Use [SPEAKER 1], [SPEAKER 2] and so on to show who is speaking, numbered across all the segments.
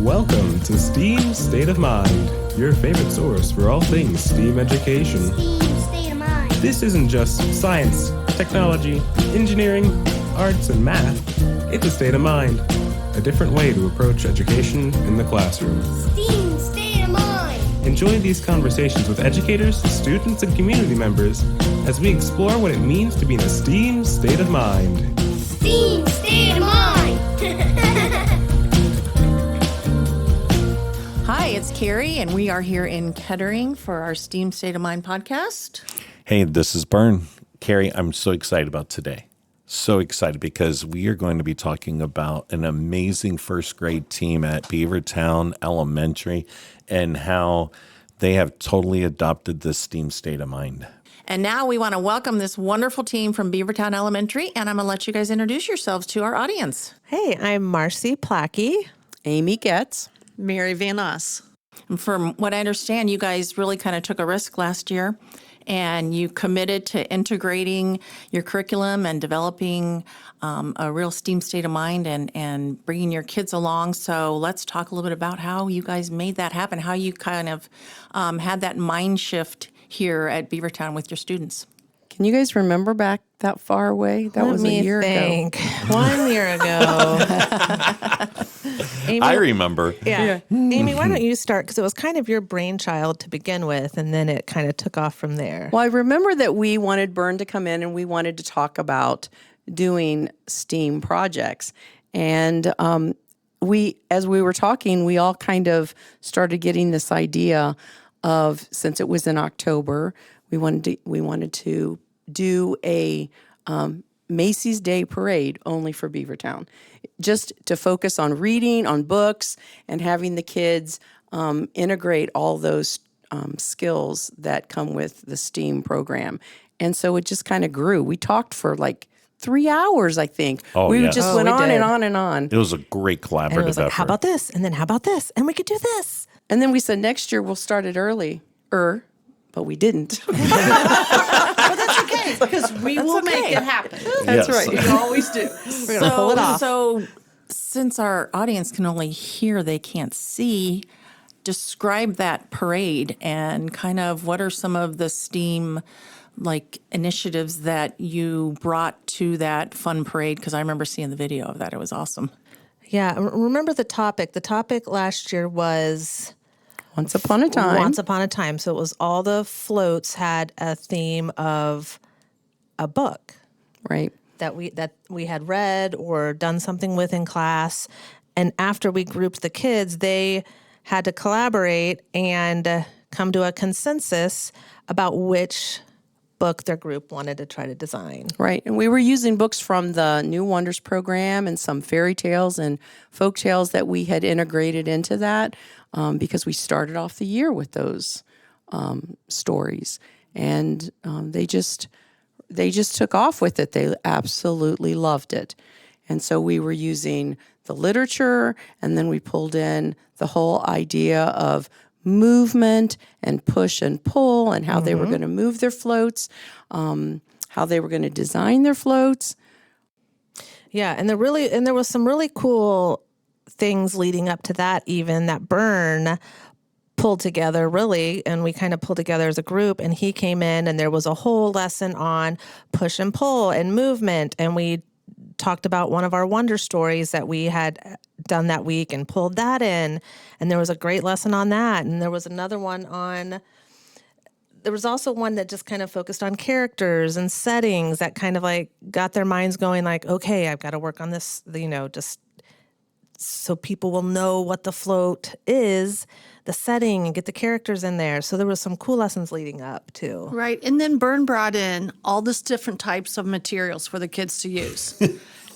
[SPEAKER 1] Welcome to STEAM State of Mind, your favorite source for all things STEAM education.
[SPEAKER 2] STEAM State of Mind.
[SPEAKER 1] This isn't just science, technology, engineering, arts, and math. It's a state of mind, a different way to approach education in the classroom.
[SPEAKER 2] STEAM State of Mind.
[SPEAKER 1] Enjoy these conversations with educators, students, and community members as we explore what it means to be in a STEAM state of mind.
[SPEAKER 2] STEAM State of Mind.
[SPEAKER 3] Hi, it's Kari, and we are here in Kettering for our STEAM State of Mind podcast.
[SPEAKER 4] Hey, this is Bern. Kari, I'm so excited about today. So excited because we are going to be talking about an amazing first grade team at Beavertown Elementary and how they have totally adopted the STEAM state of mind.
[SPEAKER 3] And now we want to welcome this wonderful team from Beavertown Elementary, and I'm going to let you guys introduce yourselves to our audience.
[SPEAKER 5] Hey, I'm Marcy Plackey.
[SPEAKER 6] Amy Getz.
[SPEAKER 7] Mary Van Us.
[SPEAKER 3] And from what I understand, you guys really kind of took a risk last year, and you committed to integrating your curriculum and developing a real STEAM state of mind and bringing your kids along. So let's talk a little bit about how you guys made that happen, how you kind of had that mind shift here at Beavertown with your students.
[SPEAKER 6] Can you guys remember back that far away? That was a year ago.
[SPEAKER 5] 1 year ago. Amy,
[SPEAKER 4] I remember.
[SPEAKER 5] Yeah. Amy, why don't you start? Because it was kind of your brainchild to begin with, and then it kind of took off from there.
[SPEAKER 6] Well, I remember that we wanted Bern to come in and we wanted to talk about doing STEAM projects. And as we were talking, we all kind of started getting this idea of, since it was in October, we wanted to do a Macy's Day Parade only for Beavertown, just to focus on reading, on books, and having the kids integrate all those skills that come with the STEAM program. And so it just kind of grew. We talked for like 3 hours, I think. We
[SPEAKER 4] yes.
[SPEAKER 6] just went on and on and on.
[SPEAKER 4] It was a great collaborative
[SPEAKER 5] And it was like,
[SPEAKER 4] effort.
[SPEAKER 5] how about this? And then how about this? And we could do this.
[SPEAKER 6] And then we said next year we'll start it early, but we didn't.
[SPEAKER 7] Because we will make it happen.
[SPEAKER 6] That's
[SPEAKER 4] Yes.
[SPEAKER 6] right.
[SPEAKER 7] We always do.
[SPEAKER 5] We're going to pull it off.
[SPEAKER 3] So since our audience can only hear, they can't see, describe that parade and kind of what are some of the STEAM initiatives that you brought to that fun parade? Because I remember seeing the video of that. It was awesome.
[SPEAKER 5] Yeah. Remember the topic. The topic last year was...
[SPEAKER 6] Once upon a time.
[SPEAKER 5] Once upon a time. So it was all the floats had a theme of a book.
[SPEAKER 6] Right.
[SPEAKER 5] That we had read or done something with in class. And after we grouped the kids, they had to collaborate and come to a consensus about which book their group wanted to try to design.
[SPEAKER 6] Right. And we were using books from the New Wonders program and some fairy tales and folk tales that we had integrated into that because we started off the year with those stories. And they just took off with it. They absolutely loved it. And so we were using the literature, and then we pulled in the whole idea of movement and push and pull and how they were going to move their floats, how they were going to design their floats.
[SPEAKER 5] Yeah, and there was some really cool things leading up to that, even that Bern pulled together, really, and we kind of pulled together as a group, and he came in and there was a whole lesson on push and pull and movement, and we talked about one of our wonder stories that we had done that week and pulled that in, and there was a great lesson on that, and there was another one on... There was also one that just kind of focused on characters and settings that kind of got their minds going okay, I've got to work on this, just so people will know what the float is, the setting, and get the characters in there. So there was some cool lessons leading up too.
[SPEAKER 7] Right. And then Bern brought in all this different types of materials for the kids to use.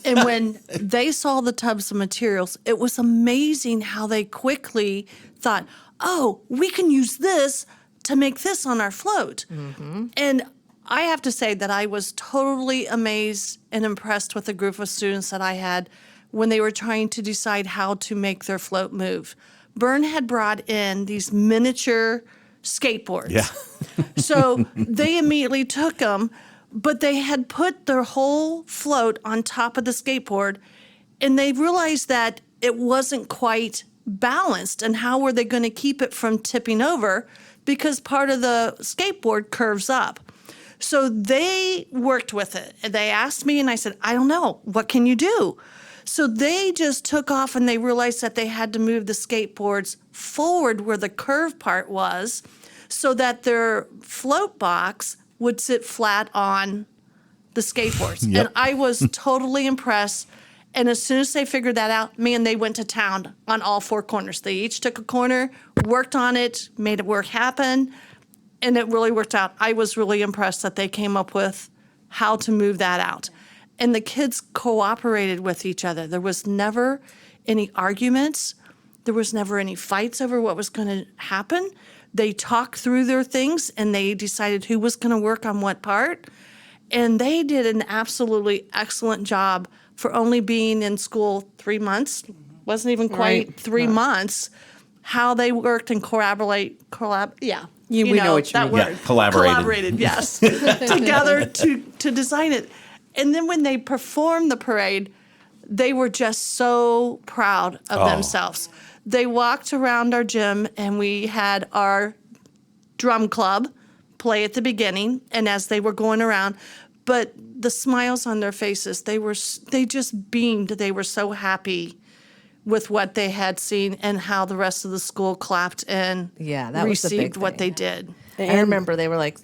[SPEAKER 7] And when they saw the tubs of materials, it was amazing how they quickly thought, oh, we can use this to make this on our float. Mm-hmm. And I have to say that I was totally amazed and impressed with the group of students that I had when they were trying to decide how to make their float move. Bern had brought in these miniature skateboards.
[SPEAKER 4] Yeah.
[SPEAKER 7] So they immediately took them, but they had put their whole float on top of the skateboard, and they realized that it wasn't quite balanced and how were they going to keep it from tipping over because part of the skateboard curves up. So they worked with it. They asked me and I said, I don't know. What can you do? So they just took off and they realized that they had to move the skateboards forward where the curved part was so that their float box would sit flat on the skateboards.
[SPEAKER 4] Yep.
[SPEAKER 7] And I was totally impressed. And as soon as they figured that out, man, they went to town on all four corners. They each took a corner, worked on it, made it work happen, and it really worked out. I was really impressed that they came up with how to move that out. And the kids cooperated with each other. There was never any arguments. There was never any fights over what was going to happen. They talked through their things, and they decided who was going to work on what part. And they did an absolutely excellent job for only being in school 3 months. Wasn't even quite 3 months. How they worked and yeah.
[SPEAKER 6] We know what you
[SPEAKER 7] that
[SPEAKER 6] mean.
[SPEAKER 7] word.
[SPEAKER 4] Yeah, collaborated.
[SPEAKER 7] Collaborated, yes. Together to design it. And then when they performed the parade, they were just so proud of themselves. They walked around our gym and we had our drum club play at the beginning and as they were going around, but the smiles on their faces, they just beamed. They were so happy with what they had seen and how the rest of the school clapped and
[SPEAKER 5] that was the big
[SPEAKER 7] received what
[SPEAKER 5] thing.
[SPEAKER 7] they did.
[SPEAKER 5] I remember they were like,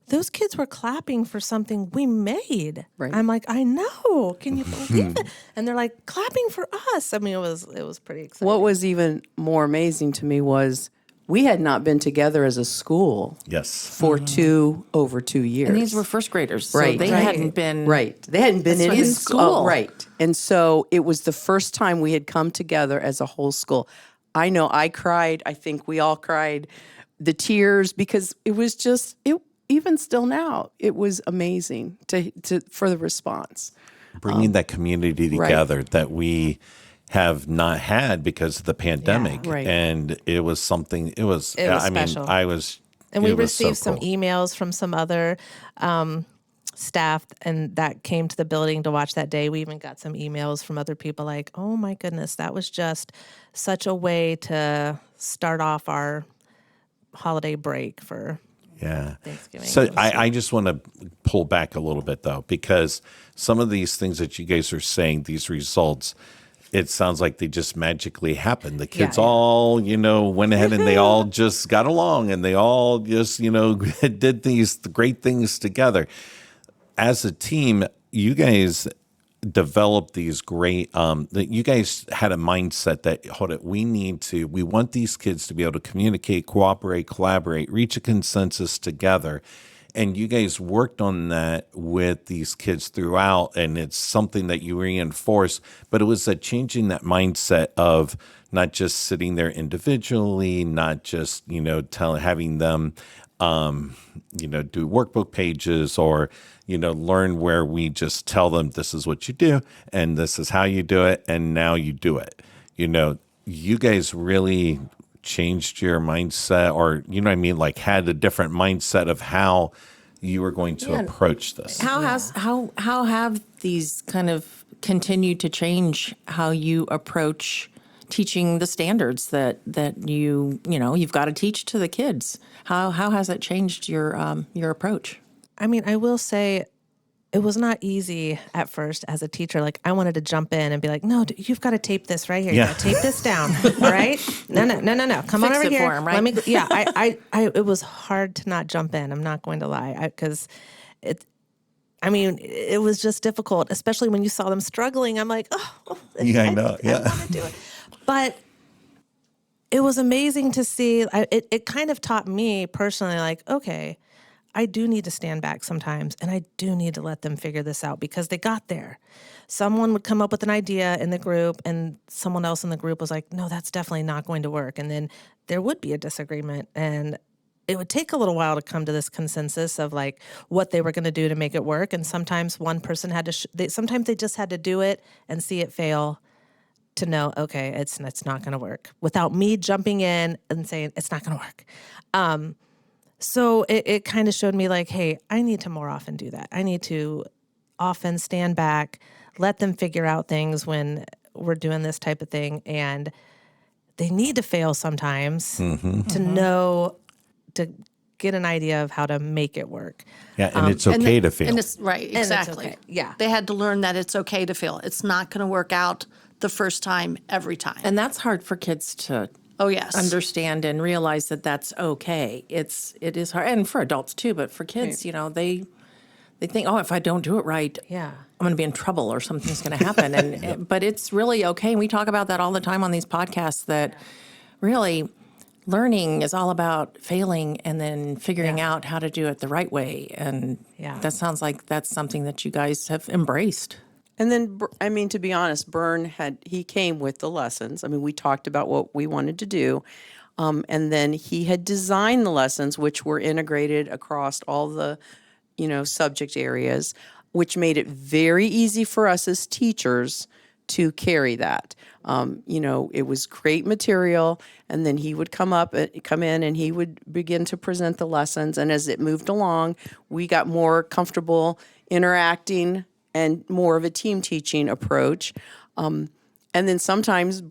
[SPEAKER 5] those kids were clapping for something we made.
[SPEAKER 6] Right.
[SPEAKER 5] I'm like, I know. Can you believe it? And they're like, clapping for us. I mean, it was pretty exciting.
[SPEAKER 6] What was even more amazing to me was we had not been together as a school for over 2 years.
[SPEAKER 3] And these were first graders, so
[SPEAKER 6] Right.
[SPEAKER 3] they hadn't been
[SPEAKER 6] They hadn't been in
[SPEAKER 3] school.
[SPEAKER 6] right. And so it was the first time we had come together as a whole school. I know I cried. I think we all cried. The tears, because it was just even still now, it was amazing for the response.
[SPEAKER 4] Bringing that community together that we have not had because of the pandemic.
[SPEAKER 6] right.
[SPEAKER 4] And it was something, it was
[SPEAKER 5] special. And we received some emails from some other staff and that came to the building to watch that day. We even got some emails from other people like, oh my goodness, that was just such a way to start off our holiday break for Thanksgiving.
[SPEAKER 4] So I just want to pull back a little bit though, because some of these things that you guys are saying, these results, it sounds like they just magically happened. The kids all, went ahead and they all just got along and they all just, did these great things together. As a team, you guys developed these great, that you guys had a mindset that, we want these kids to be able to communicate, cooperate, collaborate, reach a consensus together. And you guys worked on that with these kids throughout, and it's something that you reinforce. But it was a changing that mindset of not just sitting there individually, not just having them, do workbook pages or learn where we just tell them this is what you do and this is how you do it, and now you do it. You guys really changed your mindset, or like had a different mindset of how you were going to approach this.
[SPEAKER 3] How have these kind of continued to change how you approach teaching the standards that you've got to teach to the kids? How has that changed your approach?
[SPEAKER 5] I mean, I will say it was not easy at first as a teacher. Like, I wanted to jump in and be like, no, you've got to tape this right here. You got to tape this down. All right? No. Come on
[SPEAKER 3] Fix
[SPEAKER 5] over
[SPEAKER 3] it
[SPEAKER 5] here.
[SPEAKER 3] for 'em, right?
[SPEAKER 5] Let me. I it was hard to not jump in. I'm not going to lie, because it was just difficult, especially when you saw them struggling. I'm like, I know. I want to do it, but it was amazing to see. It kind of taught me personally, like, okay, I do need to stand back sometimes, and I do need to let them figure this out because they got there. Someone would come up with an idea in the group, and someone else in the group was like, no, that's definitely not going to work. And then there would be a disagreement, and it would take a little while to come to this consensus of like what they were going to do to make it work. And sometimes one person had to, sometimes they just had to do it and see it fail to know, okay, it's not going to work, without me jumping in and saying it's not going to work. So it kind of showed me like, hey, I need to more often do that. I need to often stand back, let them figure out things when we're doing this type of thing. And they need to fail sometimes to know, to get an idea of how to make it work.
[SPEAKER 4] Yeah, and it's okay to fail.
[SPEAKER 7] And it's right,
[SPEAKER 5] it's
[SPEAKER 7] exactly.
[SPEAKER 5] okay, yeah.
[SPEAKER 7] They had to learn that it's okay to fail. It's not going to work out the first time, every time.
[SPEAKER 3] And that's hard for kids to
[SPEAKER 7] oh, yes.
[SPEAKER 3] understand and realize that that's okay. It is hard, and for adults too, but for kids, you know, they think, oh, if I don't do it right,
[SPEAKER 5] Yeah.
[SPEAKER 3] I'm going to be in trouble or something's going to happen. And but it's really okay. And we talk about that all the time on these podcasts, that really learning is all about failing and then figuring out how to do it the right way. And that sounds like that's something that you guys have embraced.
[SPEAKER 6] And then, I mean, to be honest, Bern he came with the lessons. I mean, we talked about what we wanted to do. And then he had designed the lessons, which were integrated across all the, subject areas, which made it very easy for us as teachers to carry that. It was great material, and then he would come in and he would begin to present the lessons. And as it moved along, we got more comfortable interacting and more of a team teaching approach. And then sometimes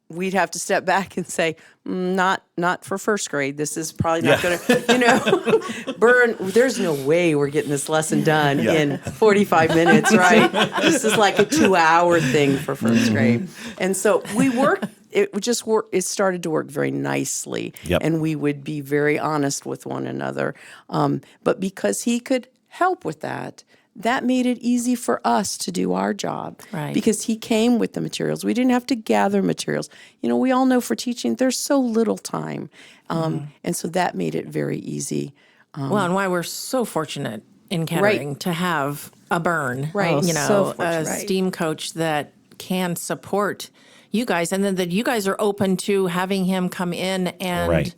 [SPEAKER 6] we'd have to step back and say, not for first grade. This is probably not going to, Bern, there's no way we're getting this lesson done in 45 minutes, right? This is like a 2-hour thing for first grade. And so it started to work very nicely.
[SPEAKER 4] Yep.
[SPEAKER 6] And we would be very honest with one another. But because he could help with that made it easy for us to do our job.
[SPEAKER 3] Right.
[SPEAKER 6] Because he came with the materials. We didn't have to gather materials. We all know for teaching, there's so little time. And so that made it very easy.
[SPEAKER 3] Well, and why we're so fortunate in Kettering to have a Bern,
[SPEAKER 6] Right. So
[SPEAKER 3] a STEAM coach that can support you guys, and then that you guys are open to having him come in and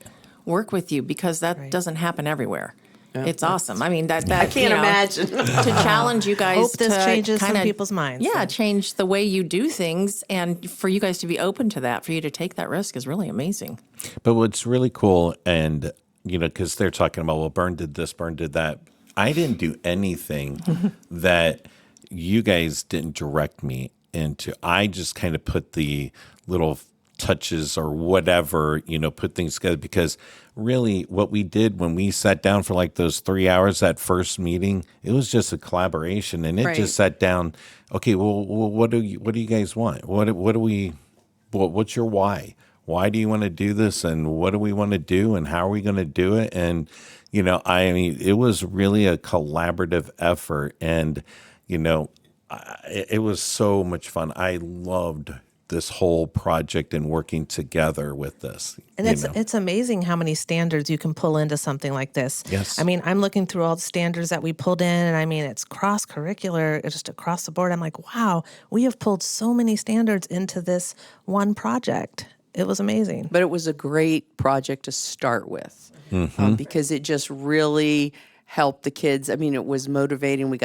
[SPEAKER 3] work with you, because that doesn't happen everywhere. Yeah. It's awesome. I mean, that
[SPEAKER 6] I can't imagine.
[SPEAKER 3] To challenge you guys.
[SPEAKER 5] Hope this
[SPEAKER 3] to
[SPEAKER 5] changes some
[SPEAKER 3] kinda,
[SPEAKER 5] people's minds.
[SPEAKER 3] Yeah, change the way you do things, and for you guys to be open to that, for you to take that risk is really amazing.
[SPEAKER 4] But what's really cool, and because they're talking about, well, Bern did this, Bern did that. I didn't do anything that you guys didn't direct me into. I just kind of put the little touches or whatever, put things together, because really what we did when we sat down for like those 3 hours, that first meeting, it was just a collaboration, and it just sat down. Okay, well, what do you guys want? What's your why? Why do you want to do this, and what do we want to do, and how are we going to do it? And it was really a collaborative effort, and it was so much fun. I loved this whole project and working together with this.
[SPEAKER 5] And it's amazing how many standards you can pull into something like this.
[SPEAKER 4] Yes.
[SPEAKER 5] I mean, I'm looking through all the standards that we pulled in, and I mean, it's cross-curricular, just across the board. I'm like, wow, we have pulled so many standards into this one project. It was amazing.
[SPEAKER 6] But it was a great project to start with, because it just really helped the kids. I mean, it was motivating.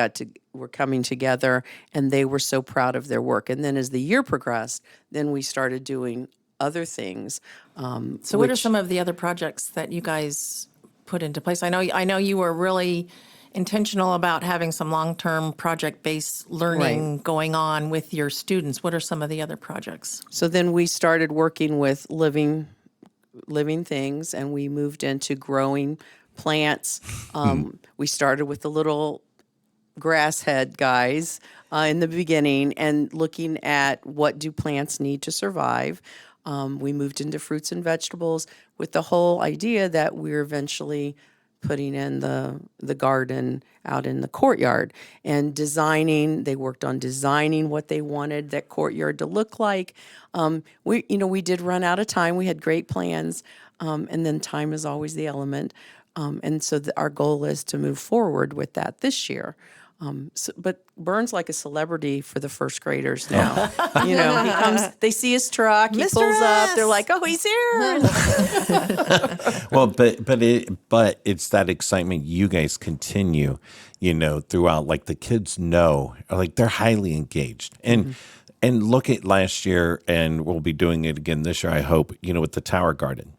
[SPEAKER 6] We're coming together, and they were so proud of their work. And then as the year progressed, then we started doing other things.
[SPEAKER 3] So what are some of the other projects that you guys put into place? I know you were really intentional about having some long-term project-based learning going on with your students. What are some of the other projects?
[SPEAKER 6] So then we started working with living things, and we moved into growing plants. We started with the little grass head guys in the beginning, and looking at what do plants need to survive. We moved into fruits and vegetables with the whole idea that we're eventually putting in the garden out in the courtyard, and they worked on designing what they wanted that courtyard to look like. We did run out of time. We had great plans, and then time is always the element. And so our goal is to move forward with that this year. But Bern's like a celebrity for the first graders now. He comes, they see his truck, he
[SPEAKER 5] Mr.
[SPEAKER 6] pulls up,
[SPEAKER 5] S.
[SPEAKER 6] they're like, oh, he's here.
[SPEAKER 4] Well, but it's that excitement you guys continue, throughout. Like the kids know, like they're highly engaged, and look at last year, and we'll be doing it again this year, I hope. With the tower garden,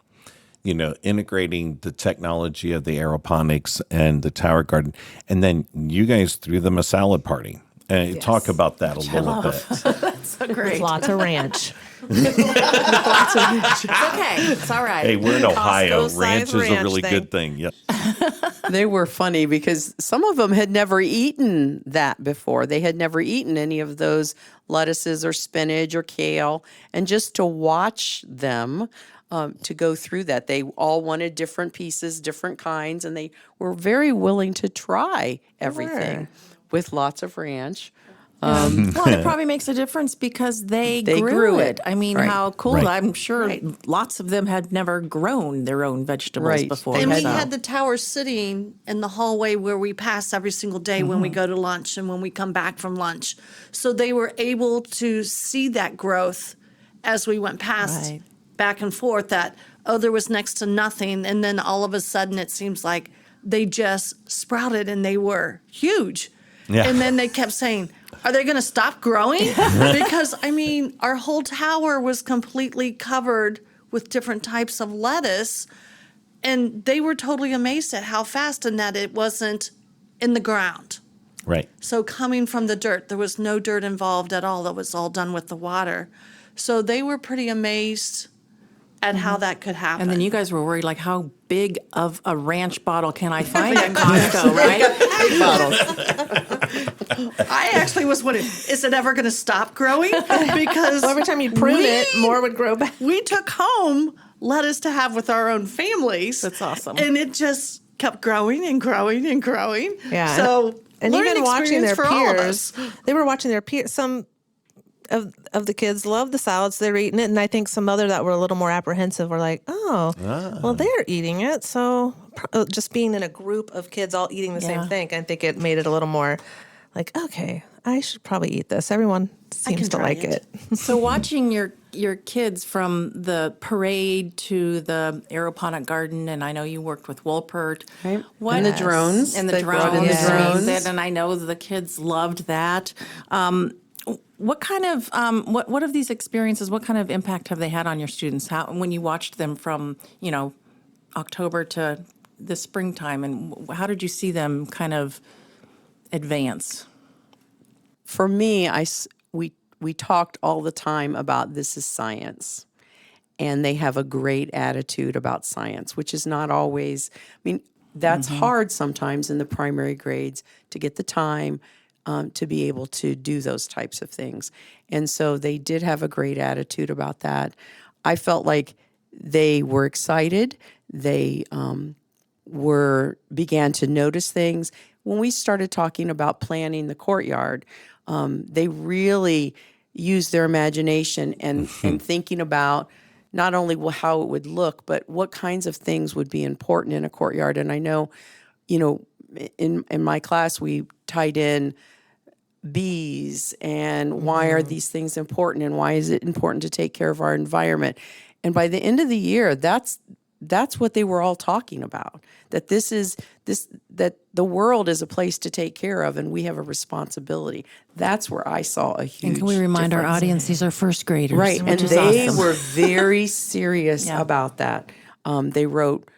[SPEAKER 4] integrating the technology of the aeroponics and the tower garden, and then you guys threw them a salad party. And talk about that a little bit.
[SPEAKER 3] So great.
[SPEAKER 5] Lots of ranch.
[SPEAKER 3] It's okay. It's all right.
[SPEAKER 4] Hey, we're in Ohio.
[SPEAKER 5] Costco-sized
[SPEAKER 4] Ranch is a
[SPEAKER 5] ranch
[SPEAKER 4] really
[SPEAKER 5] thing.
[SPEAKER 4] good thing. Yep.
[SPEAKER 6] They were funny because some of them had never eaten that before. They had never eaten any of those lettuces or spinach or kale. And just to watch them to go through that, they all wanted different pieces, different kinds, and they were very willing to try everything with lots of ranch.
[SPEAKER 3] Well, it probably makes a difference because they grew
[SPEAKER 6] grew
[SPEAKER 3] it.
[SPEAKER 6] it.
[SPEAKER 3] I mean,
[SPEAKER 6] Right.
[SPEAKER 3] how cool.
[SPEAKER 4] Right.
[SPEAKER 3] I'm sure lots of them had never grown their own vegetables
[SPEAKER 6] Right.
[SPEAKER 3] before.
[SPEAKER 7] And we
[SPEAKER 3] so.
[SPEAKER 7] had the tower sitting in the hallway where we pass every single day when we go to lunch and when we come back from lunch. So they were able to see that growth as we went past
[SPEAKER 3] Right.
[SPEAKER 7] back and forth that, there was next to nothing. And then all of a sudden it seems like they just sprouted and they were huge.
[SPEAKER 4] Yeah.
[SPEAKER 7] And then they kept saying, are they going to stop growing? Because, I mean, our whole tower was completely covered with different types of lettuce. And they were totally amazed at how fast and that it wasn't in the ground.
[SPEAKER 4] Right.
[SPEAKER 7] So coming from the dirt, there was no dirt involved at all. That was all done with the water. So they were pretty amazed at how that could happen.
[SPEAKER 3] And then you guys were worried, like, how big of a ranch bottle can I find at Costco, right?
[SPEAKER 6] Big bottles.
[SPEAKER 7] I actually was wondering, is it ever going to stop growing? Because
[SPEAKER 5] Every time you prune it,
[SPEAKER 7] we-
[SPEAKER 5] more would grow back.
[SPEAKER 7] we took home lettuce to have with our own families.
[SPEAKER 3] That's awesome.
[SPEAKER 7] And it just kept growing and growing and growing.
[SPEAKER 5] Yeah.
[SPEAKER 7] So
[SPEAKER 5] And
[SPEAKER 7] learning
[SPEAKER 5] even watching
[SPEAKER 7] experience
[SPEAKER 5] their
[SPEAKER 7] for all of
[SPEAKER 5] peers,
[SPEAKER 7] us.
[SPEAKER 5] they were watching their peers. Some of the kids loved the salads. They were eating it. And I think some other that were a little more apprehensive were like, well, they're eating it. So just being in a group of kids all eating the same thing, I think it made it a little more like, okay, I should probably eat this. Everyone seems to
[SPEAKER 7] try
[SPEAKER 5] like
[SPEAKER 7] it.
[SPEAKER 5] it.
[SPEAKER 3] So watching your kids from the parade to the aeroponic garden, and I know you worked with Wolpert.
[SPEAKER 6] Right. And the drones.
[SPEAKER 3] And the
[SPEAKER 6] They brought in the
[SPEAKER 3] drones. I mean,
[SPEAKER 6] drones.
[SPEAKER 3] and I know the kids loved that. What kind of what of these experiences? What kind of impact have they had on your students? How when you watched them from October to the springtime, and how did you see them kind of advance?
[SPEAKER 6] For me, we talked all the time about this is science. And they have a great attitude about science, which is not always, I mean, that's hard sometimes in the primary grades to get the time to be able to do those types of things. And so they did have a great attitude about that. I felt like they were excited. They began to notice things. When we started talking about planning the courtyard, they really used their imagination and thinking about not only how it would look, but what kinds of things would be important in a courtyard. And I know, in my class, we tied in bees and why are these things important and why is it important to take care of our environment. And by the end of the year, that's what they were all talking about, that that the world is a place to take care of and we have a responsibility. That's where I saw a huge
[SPEAKER 3] And can we remind our
[SPEAKER 6] difference.
[SPEAKER 3] audience these are first graders,
[SPEAKER 6] Right,
[SPEAKER 3] which
[SPEAKER 6] and
[SPEAKER 3] is
[SPEAKER 6] they
[SPEAKER 3] awesome.
[SPEAKER 6] were very serious
[SPEAKER 3] Yeah.
[SPEAKER 6] about that. They wrote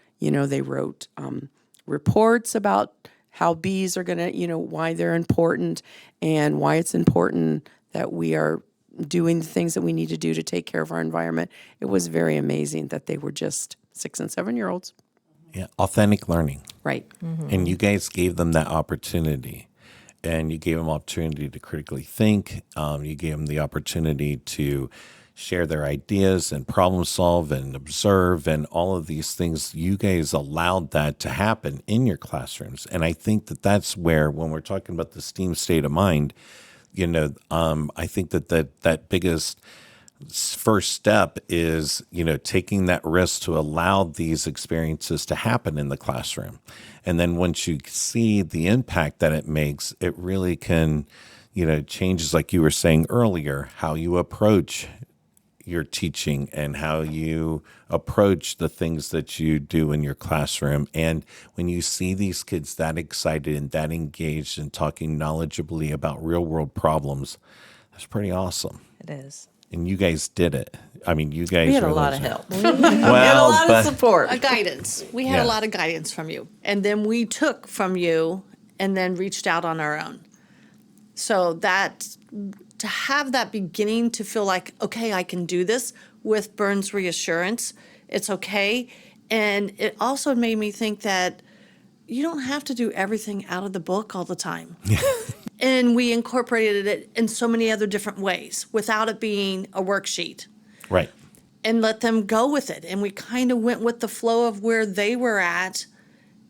[SPEAKER 6] reports about how bees are going to, why they're important and why it's important that we are doing the things that we need to do to take care of our environment. It was very amazing that they were just 6 and 7 year olds.
[SPEAKER 4] Yeah. Authentic learning.
[SPEAKER 6] Right.
[SPEAKER 4] And you guys gave them that opportunity. And you gave them opportunity to critically think. You gave them the opportunity to share their ideas and problem solve and observe and all of these things. You guys allowed that to happen in your classrooms. And I think that that's where, when we're talking about the STEAM state of mind, I think that biggest first step is, taking that risk to allow these experiences to happen in the classroom. And then once you see the impact that it makes, it really can, changes, like you were saying earlier, how you approach your teaching and how you approach the things that you do in your classroom. And when you see these kids that excited and that engaged and talking knowledgeably about real world problems, that's pretty awesome.
[SPEAKER 5] It is.
[SPEAKER 4] And you guys did it. I mean, you guys
[SPEAKER 6] We had a
[SPEAKER 4] were
[SPEAKER 6] lot
[SPEAKER 4] those-
[SPEAKER 6] of help.
[SPEAKER 4] Well,
[SPEAKER 6] We had a lot
[SPEAKER 4] but
[SPEAKER 6] of support.
[SPEAKER 7] A guidance. We had
[SPEAKER 4] Yeah.
[SPEAKER 7] a lot of guidance from you. And then we took from you and then reached out on our own. So that to have that beginning to feel like, okay, I can do this with Bern's reassurance, it's okay. And it also made me think that you don't have to do everything out of the book all the time. And we incorporated it in so many other different ways without it being a worksheet.
[SPEAKER 4] Right.
[SPEAKER 7] And let them go with it. And we kind of went with the flow of where they were at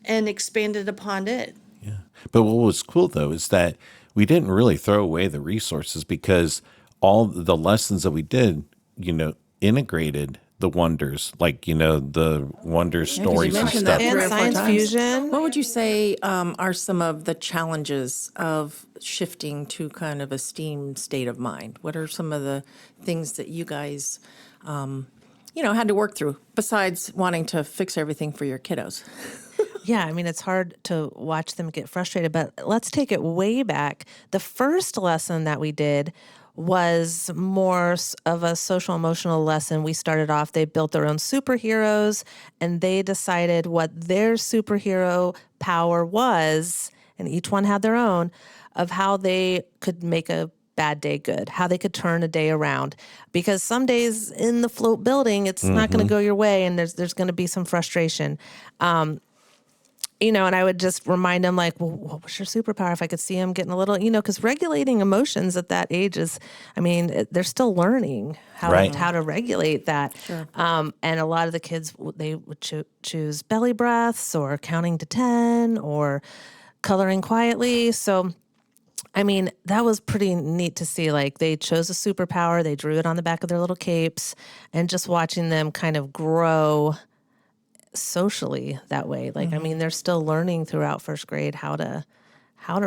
[SPEAKER 7] and expanded upon it.
[SPEAKER 4] Yeah. But what was cool, though, is that we didn't really throw away the resources because all the lessons that we did, integrated the wonders, like, the wonder stories and
[SPEAKER 3] mentioned that
[SPEAKER 4] stuff.
[SPEAKER 3] three or
[SPEAKER 5] And
[SPEAKER 3] four
[SPEAKER 5] science
[SPEAKER 3] times.
[SPEAKER 5] fusion.
[SPEAKER 3] What would you say are some of the challenges of shifting to kind of a STEAM state of mind? What are some of the things that you guys, had to work through besides wanting to fix everything for your kiddos?
[SPEAKER 5] Yeah, I mean, it's hard to watch them get frustrated, but let's take it way back. The first lesson that we did was more of a social emotional lesson. We started off, they built their own superheroes, and they decided what their superhero power was, and each one had their own, of how they could make a bad day good, how they could turn a day around. Because some days in the float building, it's not going to go your way, and there's going to be some frustration. And I would just remind them, like, well, what was your superpower? If I could see them getting a little, because regulating emotions at that age is, they're still learning how to regulate that.
[SPEAKER 3] Sure.
[SPEAKER 5] And a lot of the kids, they would choose belly breaths or counting to 10 or coloring quietly. So, that was pretty neat to see. Like, they chose a superpower, they drew it on the back of their little capes, and just watching them kind of grow socially that way. Like, they're still learning throughout first grade how to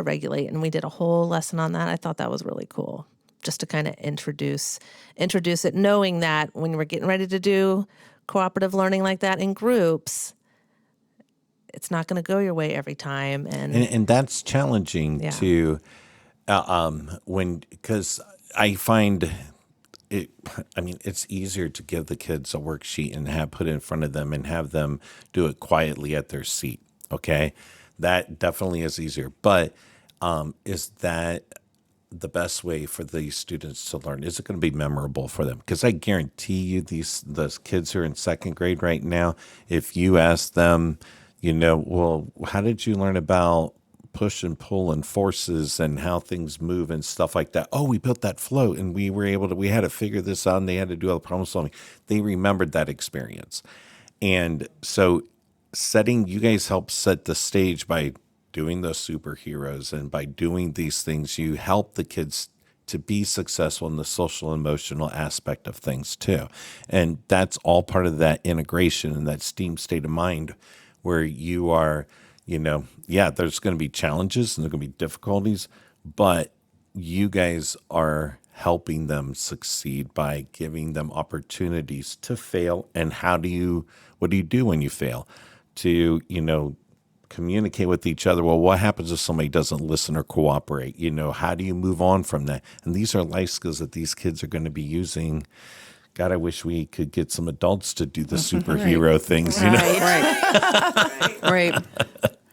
[SPEAKER 5] regulate. And we did a whole lesson on that. I thought that was really cool, just to kind of introduce it, knowing that when we're getting ready to do cooperative learning like that in groups, it's not going to go your way every time.
[SPEAKER 4] And that's challenging to, because I find it's easier to give the kids a worksheet and have put it in front of them and have them do it quietly at their seat. Okay. That definitely is easier. But is that the best way for these students to learn? Is it going to be memorable for them? Because I guarantee you those kids who are in second grade right now, if you ask them, well, how did you learn about push and pull and forces and how things move and stuff like that? Oh, we built that float and we had to figure this out and they had to do all the problem solving. They remembered that experience. And so you guys help set the stage by doing those superheroes, and by doing these things, you help the kids to be successful in the social emotional aspect of things too. And that's all part of that integration and that STEAM state of mind where you are, there's going to be challenges and there's going to be difficulties, but you guys are helping them succeed by giving them opportunities to fail. And what do you do when you fail? To, communicate with each other. Well, what happens if somebody doesn't listen or cooperate? How do you move on from that? And these are life skills that these kids are going to be using. God, I wish we could get some adults to do the superhero things,
[SPEAKER 6] Right.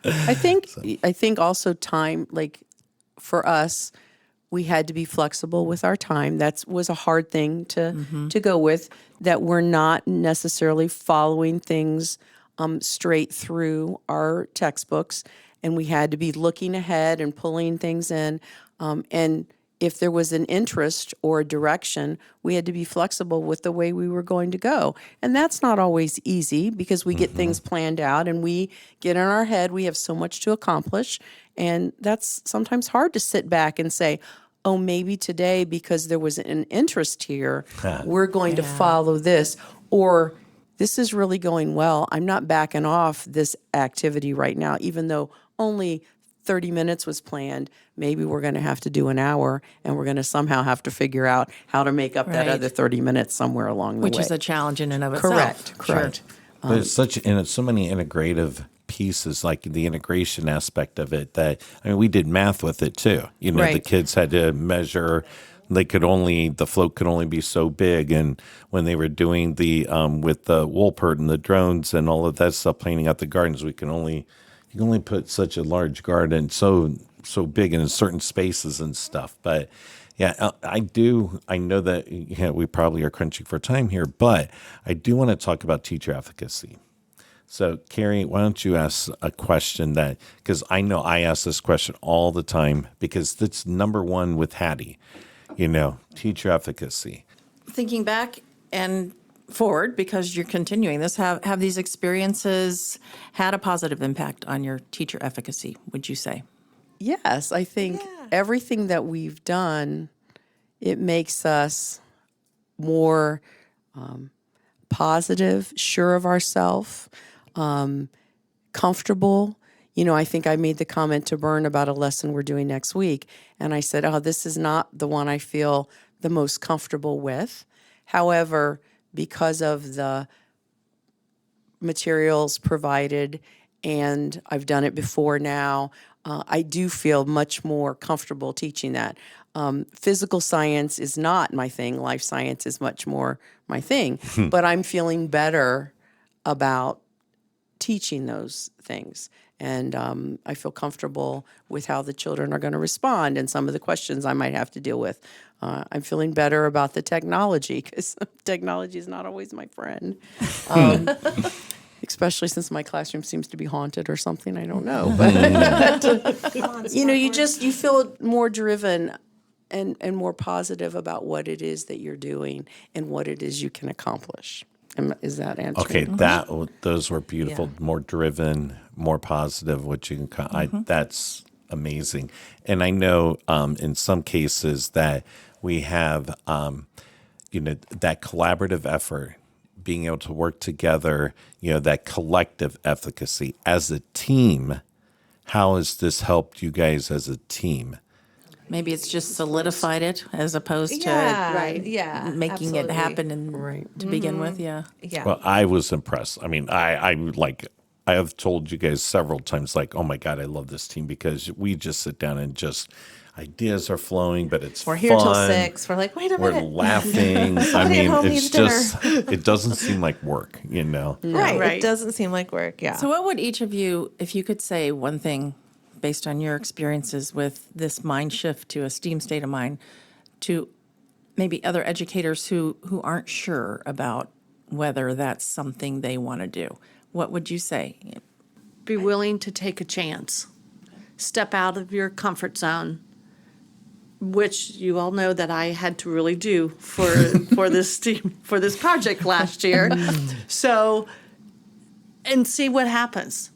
[SPEAKER 6] I think also time, like for us, we had to be flexible with our time. That was a hard thing to go with, that we're not necessarily following things straight through our textbooks, and we had to be looking ahead and pulling things in. And if there was an interest or a direction, we had to be flexible with the way we were going to go. And that's not always easy because we get things planned out and we get in our head. We have so much to accomplish. And that's sometimes hard to sit back and say, oh, maybe today, because there was an interest here, we're going to follow this. Or this is really going well. I'm not backing off this activity right now, even though only 30 minutes was planned. Maybe we're going to have to do an hour, and we're going to somehow have to figure out how to make up that other 30 minutes somewhere along the way.
[SPEAKER 3] Which is a challenge in and of itself.
[SPEAKER 6] Correct.
[SPEAKER 4] But it's it's so many integrative pieces, like the integration aspect of it, that, we did math with it too. The kids had to measure. The float could only be so big. And when they were doing the, with the Woolpert and the drones and all of that stuff, planning out the gardens, you can only put such a large garden. So so big in certain spaces and stuff. But yeah, I know that we probably are crunching for time here, but I do want to talk about teacher efficacy. So, Kari, why don't you ask a question because I know I ask this question all the time because that's number one with Hattie, teacher efficacy.
[SPEAKER 3] Thinking back and forward, because you're continuing this, have these experiences had a positive impact on your teacher efficacy, would you say?
[SPEAKER 6] Yes, I think everything that we've done, it makes us more positive, sure of ourselves, comfortable. I think I made the comment to Bern about a lesson we're doing next week, and I said, this is not the one I feel the most comfortable with. However, because of the materials provided, and I've done it before now, I do feel much more comfortable teaching that. Physical science is not my thing. Life science is much more my thing. But I'm feeling better about teaching those things. And I feel comfortable with how the children are going to respond and some of the questions I might have to deal with. I'm feeling better about the technology because technology is not always my friend. Especially since my classroom seems to be haunted or something, I don't know. But you feel more driven and more positive about what it is that you're doing and what it is you can accomplish. Is that answering?
[SPEAKER 4] Okay, those were beautiful. Yeah. More driven, more positive. What you can, that's amazing. And I know in some cases that we have, that collaborative effort, being able to work together, that collective efficacy as a team. How has this helped you guys as a team?
[SPEAKER 3] Maybe it's just solidified it as opposed to making it happen to begin with. Yeah.
[SPEAKER 4] Well, I was impressed. I mean, I have told you guys several times, like, oh my God, I love this team because we just sit down and just ideas are flowing, but it's
[SPEAKER 5] We're here till 6. We're like, wait a minute.
[SPEAKER 4] We're laughing. I mean, it's just, it doesn't seem like work,
[SPEAKER 5] Right. It doesn't seem like work. Yeah.
[SPEAKER 3] So what would each of you, if you could say one thing based on your experiences with this mind shift to a STEAM state of mind, to maybe other educators who aren't sure about whether that's something they want to do, what would you say?
[SPEAKER 7] Be willing to take a chance. Step out of your comfort zone, which you all know that I had to really do for this project last year. So, and see what happens.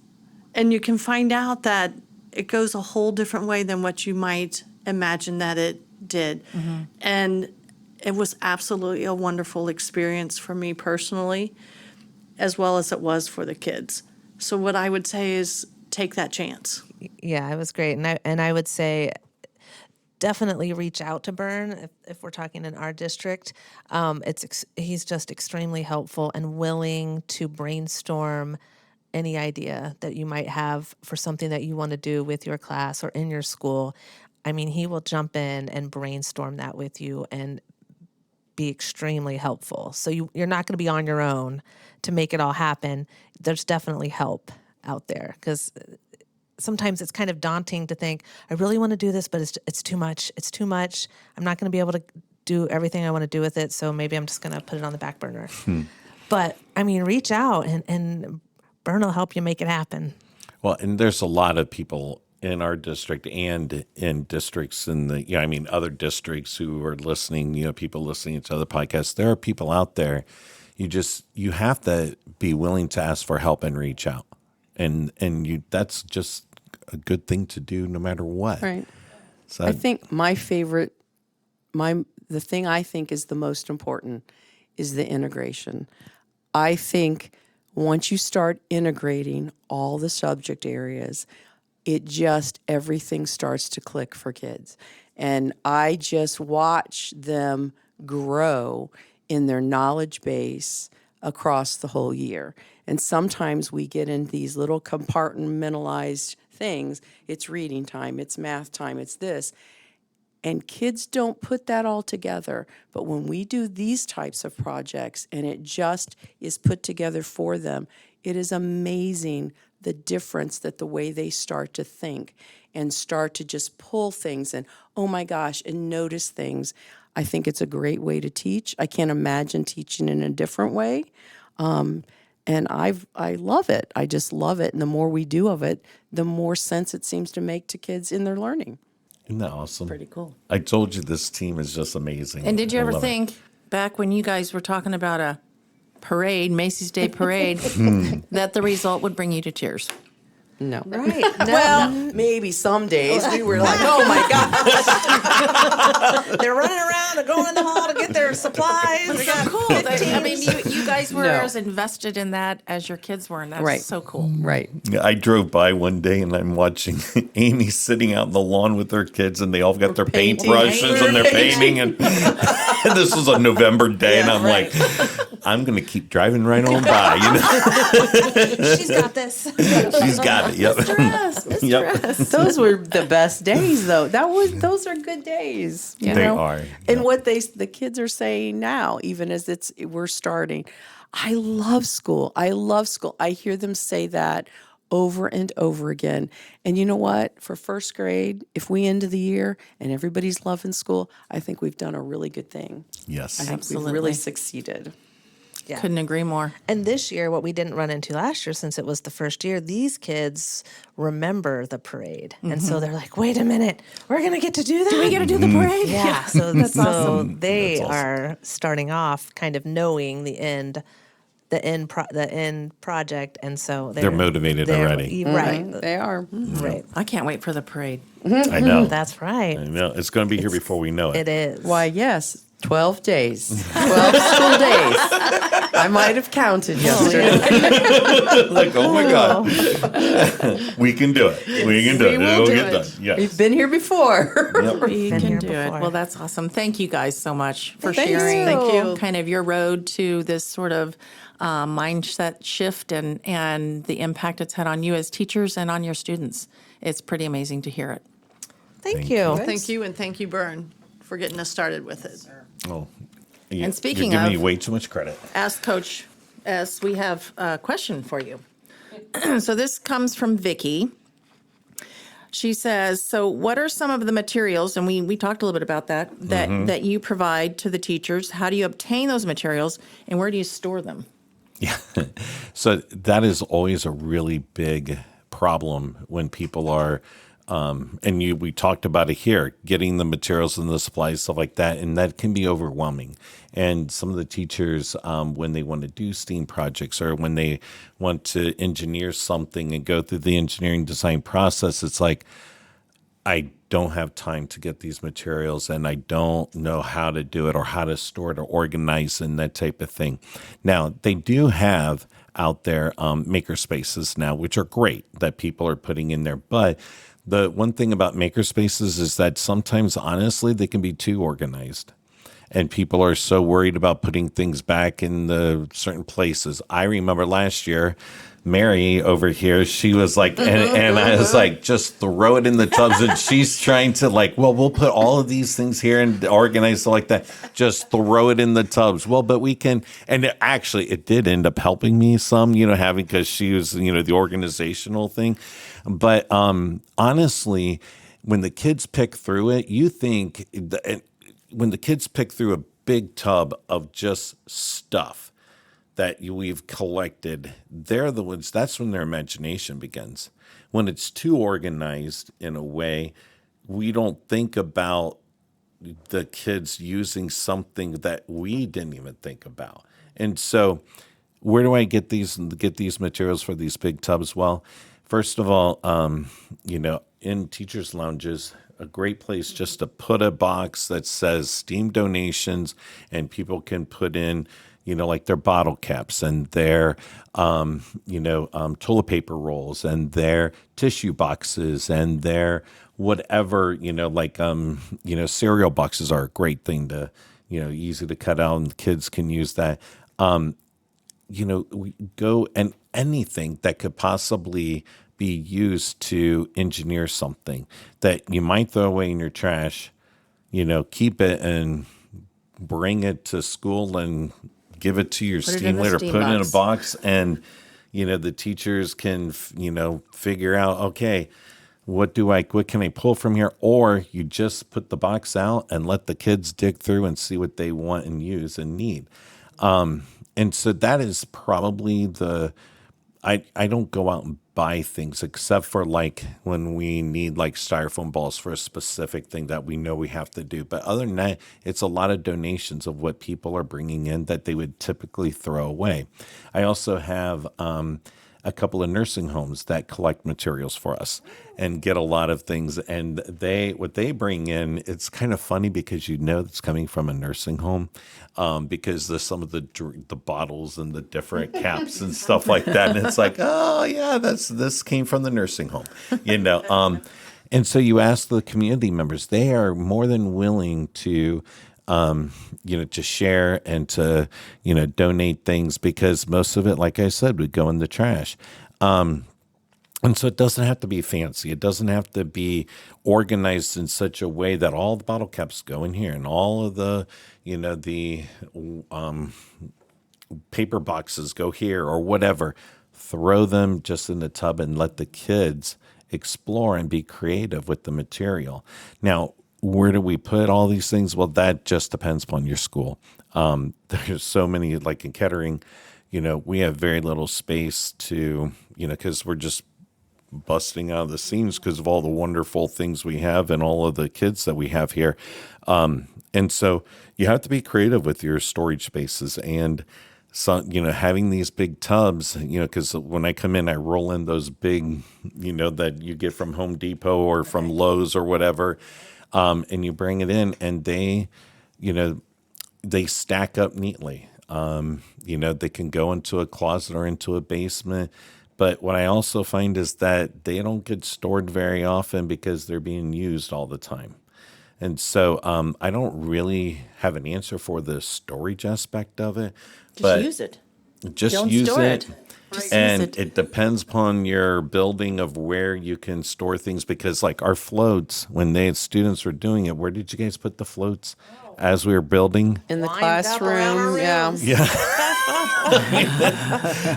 [SPEAKER 7] And you can find out that it goes a whole different way than what you might imagine that it did. Mm-hmm. And it was absolutely a wonderful experience for me personally, as well as it was for the kids. So what I would say is take that chance.
[SPEAKER 5] Yeah, it was great. And I would say definitely reach out to Bern if we're talking in our district. He's just extremely helpful and willing to brainstorm any idea that you might have for something that you want to do with your class or in your school. I mean, he will jump in and brainstorm that with you and be extremely helpful. So you're not going to be on your own to make it all happen. There's definitely help out there because sometimes it's kind of daunting to think, I really want to do this, but it's too much. It's too much. I'm not going to be able to do everything I want to do with it, so maybe I'm just going to put it on the back burner. But, I mean, reach out, and Bern will help you make it happen.
[SPEAKER 4] Well, and there's a lot of people in our district and in districts in the, other districts who are listening, people listening to other podcasts. There are people out there. You have to be willing to ask for help and reach out. And that's just a good thing to do no matter what.
[SPEAKER 6] Right. So I think the thing I think is the most important is the integration. I think once you start integrating all the subject areas, everything starts to click for kids. And I just watch them grow in their knowledge base across the whole year. And sometimes we get in these little compartmentalized things. It's reading time, it's math time, it's this. And kids don't put that all together. But when we do these types of projects and it just is put together for them, it is amazing the difference that the way they start to think. and start to just pull things and, oh my gosh, and notice things. I think it's a great way to teach. I can't imagine teaching in a different way. And I love it. I just love it. And the more we do of it, the more sense it seems to make to kids in their learning.
[SPEAKER 4] Isn't that awesome?
[SPEAKER 6] Pretty cool.
[SPEAKER 4] I told you this team is just amazing.
[SPEAKER 3] And did you
[SPEAKER 4] I
[SPEAKER 3] ever
[SPEAKER 4] love it.
[SPEAKER 3] think back when you guys were talking about a parade, Macy's Day Parade, that the result would bring you to tears?
[SPEAKER 6] No.
[SPEAKER 5] Right.
[SPEAKER 6] Well, maybe some days we were like, oh my gosh.
[SPEAKER 5] They're running around and going in the hall to get their supplies. We got
[SPEAKER 3] Cool. I mean, you guys were
[SPEAKER 6] No.
[SPEAKER 3] as invested in that as your kids were, and that's
[SPEAKER 6] Right.
[SPEAKER 3] so cool.
[SPEAKER 6] Right.
[SPEAKER 4] Yeah, I drove by one day and I'm watching Amy sitting out in the lawn with her kids, and they all got their
[SPEAKER 6] painting.
[SPEAKER 4] paintbrushes and they're painting. And this was a November day, and I'm
[SPEAKER 3] right.
[SPEAKER 4] like, I'm going to keep driving right on by. You know,
[SPEAKER 5] She's got this.
[SPEAKER 4] she's got it. Yep. Yep.
[SPEAKER 6] Those were the best days, though. Those are good days. You
[SPEAKER 4] They
[SPEAKER 6] know?
[SPEAKER 4] are.
[SPEAKER 6] And what the kids are saying now, even as we're starting, I love school. I love school. I hear them say that over and over again. And you know what? For first grade, if we end the year and everybody's loving school, I think we've done a really good thing.
[SPEAKER 4] Yes.
[SPEAKER 6] I think
[SPEAKER 3] Absolutely.
[SPEAKER 6] we've really succeeded.
[SPEAKER 5] Yeah.
[SPEAKER 3] Couldn't agree more.
[SPEAKER 5] And this year, what we didn't run into last year, since it was the first year, these kids remember the parade. And so they're like, wait a minute, we're going to get to do that? Do we get to do the parade? Yeah. So, they are starting off kind of knowing the end project. And so
[SPEAKER 4] They're motivated already.
[SPEAKER 5] Right.
[SPEAKER 6] They are.
[SPEAKER 5] Right.
[SPEAKER 3] I can't wait for the parade.
[SPEAKER 4] I know.
[SPEAKER 5] That's right.
[SPEAKER 4] I know. It's going to be here before we know it.
[SPEAKER 5] It is.
[SPEAKER 6] Why, yes, 12 days. 12 school days. I might have counted yesterday.
[SPEAKER 4] Like, oh my God. We can do it. We can do it.
[SPEAKER 6] will
[SPEAKER 4] It'll
[SPEAKER 6] do
[SPEAKER 4] get
[SPEAKER 6] it.
[SPEAKER 4] done. Yes.
[SPEAKER 6] We've been here before.
[SPEAKER 3] You
[SPEAKER 5] Been
[SPEAKER 3] can
[SPEAKER 5] here
[SPEAKER 3] do it.
[SPEAKER 5] before.
[SPEAKER 3] Well, that's awesome. Thank you guys so much for
[SPEAKER 6] Thank
[SPEAKER 3] sharing
[SPEAKER 6] you. Thank you.
[SPEAKER 3] kind of your road to this sort of mindset shift and the impact it's had on you as teachers and on your students. It's pretty amazing to hear it.
[SPEAKER 5] Thank you.
[SPEAKER 7] Thank you, and thank you, Bern, for getting us started with it.
[SPEAKER 4] Oh.
[SPEAKER 3] And speaking
[SPEAKER 4] you're giving
[SPEAKER 3] of-
[SPEAKER 4] me way too much credit.
[SPEAKER 3] Ask Coach S, we have a question for you. So this comes from Vicky. She says, so what are some of the materials, and we talked a little bit about that, that you provide to the teachers? How do you obtain those materials, and where do you store them?
[SPEAKER 4] Yeah. So that is always a really big problem when people are, we talked about it here, getting the materials and the supplies, stuff like that, and that can be overwhelming. And some of the teachers, when they want to do STEAM projects or when they want to engineer something and go through the engineering design process, it's like, I don't have time to get these materials and I don't know how to do it or how to store it or organize and that type of thing. Now, they do have out there maker spaces now, which are great that people are putting in there. But the one thing about maker spaces is that sometimes, honestly, they can be too organized. And people are so worried about putting things back in the certain places. I remember last year, Mary over here, she was like, and I was like, just throw it in the tubs. And she's trying to like, well, we'll put all of these things here and organize it like that. Just throw it in the tubs. Well, but we can, and it did end up helping me some, having, because she was, the organizational thing. But honestly, when the kids pick through it, you think, when the kids pick through a big tub of just stuff that we've collected, they're the ones, that's when their imagination begins. When it's too organized in a way, we don't think about the kids using something that we didn't even think about. And so where do I get these materials for these big tubs? Well, first of all, in teachers' lounges, a great place just to put a box that says STEAM donations, and people can put in, like their bottle caps and their, toilet paper rolls and their tissue boxes and their whatever, cereal boxes are a great thing to, easy to cut out and the kids can use that. We go and anything that could possibly be used to engineer something that you might throw away in your trash, keep it and bring it to school and give it to your STEAM leader, put it in a box, and, the teachers can, figure out, okay, what can I pull from here? Or you just put the box out and let the kids dig through and see what they want and use and need. And so that is probably I don't go out and buy things except for like when we need like styrofoam balls for a specific thing that we know we have to do. But other than that, it's a lot of donations of what people are bringing in that they would typically throw away. I also have a couple of nursing homes that collect materials for us and get a lot of things. And what they bring in, it's kind of funny because it's coming from a nursing home because there's some of the bottles and the different caps and stuff like that. And it's like, oh yeah, this came from the nursing home, And so you ask the community members, they are more than willing to to share and to, donate things because most of it, like I said, would go in the trash. And so it doesn't have to be fancy. It doesn't have to be organized in such a way that all the bottle caps go in here and all of the, the paper boxes go here or whatever. Throw them just in the tub and let the kids explore and be creative with the material. Now, where do we put all these things? Well, that just depends upon your school. There's so many, like in Kettering, we have very little space to, because we're just busting out of the seams because of all the wonderful things we have and all of the kids that we have here. And so you have to be creative with your storage spaces and so, having these big tubs, because when I come in, I roll in those big, that you get from Home Depot or from Lowe's or whatever. And you bring it in and they stack up neatly. They can go into a closet or into a basement. But what I also find is that they don't get stored very often because they're being used all the time. And so I don't really have an answer for the storage aspect of it.
[SPEAKER 6] Just use it.
[SPEAKER 4] Just
[SPEAKER 6] Don't
[SPEAKER 4] use
[SPEAKER 6] store
[SPEAKER 4] it.
[SPEAKER 6] Right.
[SPEAKER 4] And it depends upon your building of where you can store things because like our floats, when students were doing it, where did you guys put the floats as we were building?
[SPEAKER 6] In the
[SPEAKER 5] Lined up around our
[SPEAKER 6] classroom, yeah.
[SPEAKER 5] rooms.
[SPEAKER 4] Yeah.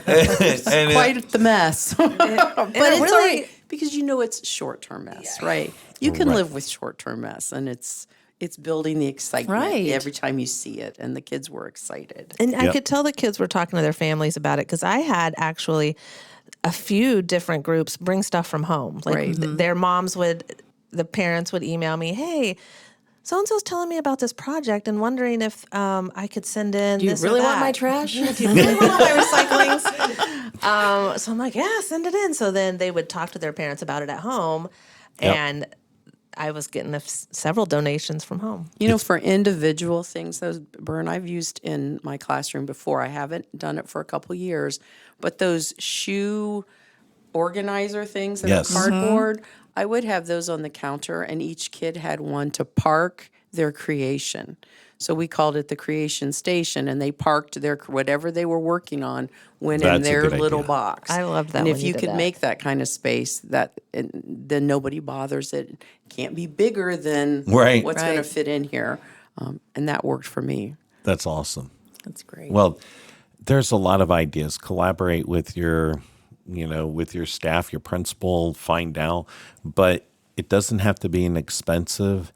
[SPEAKER 6] It's quite the mess. But it's
[SPEAKER 5] really-
[SPEAKER 6] all right because it's short-term mess, right? You can live with short-term mess and it's building the excitement
[SPEAKER 3] Right.
[SPEAKER 6] every time you see it, and the kids were excited.
[SPEAKER 5] And I
[SPEAKER 4] Yep.
[SPEAKER 5] could tell the kids were talking to their families about it because I had actually a few different groups bring stuff from home. Like
[SPEAKER 6] Right.
[SPEAKER 5] their the parents would email me, hey, so-and-so's telling me about this project and wondering if I could send in
[SPEAKER 3] Do you
[SPEAKER 5] this or
[SPEAKER 3] really want
[SPEAKER 5] that.
[SPEAKER 3] my trash?
[SPEAKER 5] Do you really want all my recyclings? So I'm like, yeah, send it in. So then they would talk to their parents about it at home.
[SPEAKER 4] Yep.
[SPEAKER 5] And I was getting several donations from home.
[SPEAKER 6] For individual things, those Bern I've used in my classroom before. I haven't done it for a couple years, but those shoe organizer things that
[SPEAKER 4] Yes.
[SPEAKER 6] are cardboard, I would have those on the counter, and each kid had one to park their creation. So we called it the creation station, and they parked their whatever they were working on went
[SPEAKER 4] That's
[SPEAKER 6] in
[SPEAKER 4] a
[SPEAKER 6] their
[SPEAKER 4] good
[SPEAKER 6] little
[SPEAKER 4] idea.
[SPEAKER 6] box.
[SPEAKER 5] I loved that
[SPEAKER 6] And
[SPEAKER 5] when
[SPEAKER 6] if
[SPEAKER 5] you
[SPEAKER 6] you
[SPEAKER 5] did
[SPEAKER 6] could
[SPEAKER 5] that.
[SPEAKER 6] make that kind of space, then nobody bothers it. It can't be bigger than
[SPEAKER 4] Right.
[SPEAKER 6] what's going to
[SPEAKER 3] Right.
[SPEAKER 6] fit in here, and that worked for me.
[SPEAKER 4] That's awesome.
[SPEAKER 3] That's great.
[SPEAKER 4] Well, there's a lot of ideas. Collaborate with your staff, your principal, find out. But it doesn't have to be inexpensive,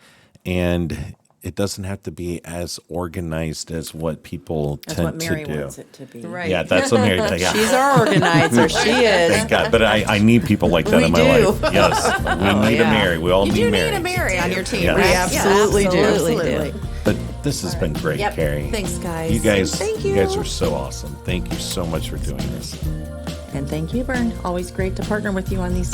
[SPEAKER 4] and it doesn't have to be as organized as what people
[SPEAKER 3] That's
[SPEAKER 4] tend
[SPEAKER 3] what Mary
[SPEAKER 4] to do.
[SPEAKER 3] wants it to be.
[SPEAKER 6] Right.
[SPEAKER 4] Yeah, that's what Mary does. Yeah.
[SPEAKER 6] She's our organizer. She is.
[SPEAKER 4] Thank God. But I need people like that
[SPEAKER 6] We
[SPEAKER 4] in my
[SPEAKER 6] do.
[SPEAKER 4] life. Yes. We need a Mary. We all
[SPEAKER 3] You
[SPEAKER 4] need
[SPEAKER 3] do
[SPEAKER 4] Mary.
[SPEAKER 3] need a Mary on your team,
[SPEAKER 4] Yes.
[SPEAKER 3] right?
[SPEAKER 6] We absolutely do.
[SPEAKER 5] Absolutely do.
[SPEAKER 4] But this has been great,
[SPEAKER 3] Yep.
[SPEAKER 4] Kari.
[SPEAKER 3] Thanks, guys.
[SPEAKER 4] You guys,
[SPEAKER 5] Thank
[SPEAKER 4] you guys
[SPEAKER 5] you.
[SPEAKER 4] are so awesome. Thank you so much for doing this.
[SPEAKER 3] And thank you, Bern. Always great to partner with you on these